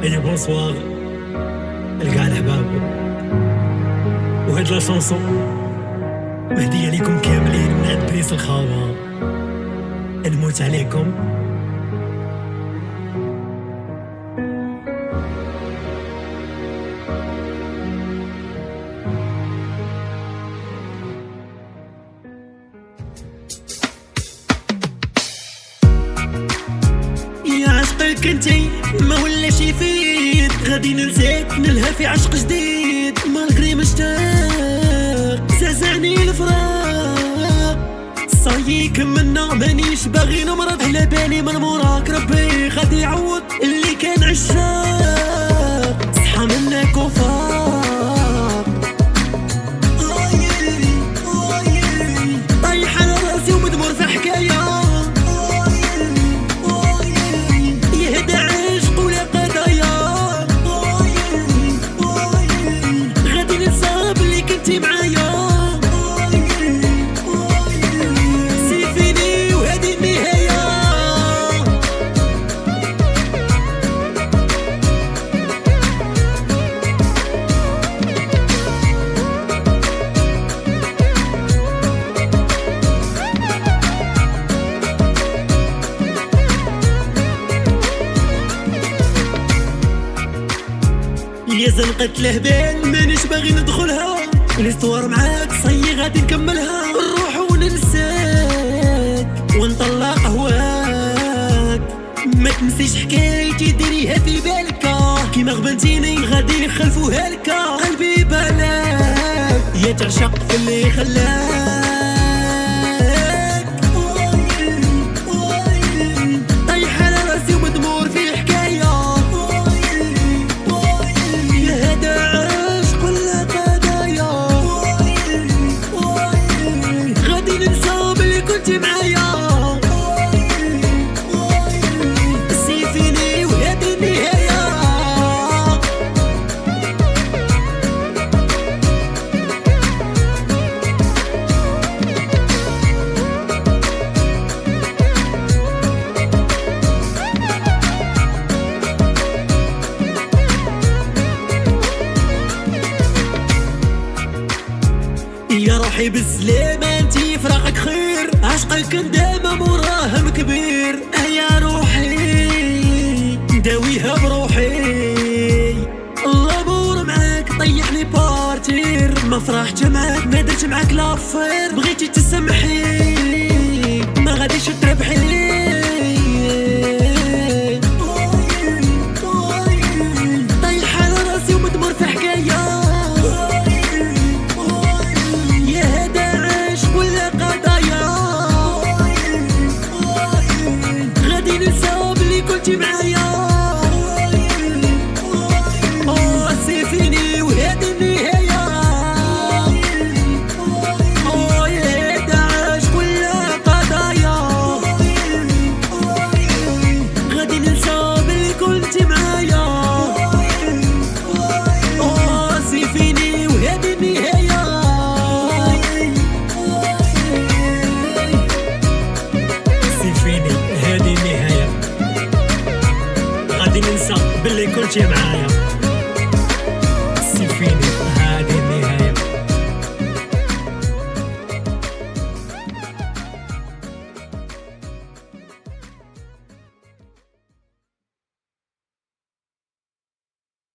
اي بونسوار لكاع الحباب، وهاد لا شونسون مهدية ليكم كاملين من عند بريس الخاوة. نموت عليكم. يا عشقك انتي ما ولاش يفيد، غادي ننساك نلهى في عشق جديد. مالغري مشتاق زعزعني الفراق، صايي كملنا مانيش باغي نمرض، على بالي من موراك ربي غادي يعوض اللي كان عشاق. صحى منك وفاق طايح على راسي ومدمور في حكايه، يا زنقة الهبال مانيش باغي ندخلها، الاسطوار معاك صي غادي نكملها. نروح وننساك ونطلق هواك، ما تنسيش حكايتي ديريها في بالك، كيما غبنتيني غادي نخلفوها لك. قلبي بلاك يا تعشق في اللي خلاك، طايح على راسي ومدمور في حكايه. يا روحي بالسلامة انتي فراقك خير، عشقك ندامة مراهم كبير. يا روحي داويها بروحي، اللامور معاك طيحني بارتير. ما فرحت معاك ما درت معاك لافير، بغيتي تسمحي ما غاديش تربحي. طايح على راسي ومدمور في حكايه، معايا سيفيني وهذه النهاية. يا داعش كل قضايا، غادي ننسى بلي كنت معايا. سيفيني وهذه النهاية، سيفيني هذه النهاية، غادي ننسى باللي كنتي معايا.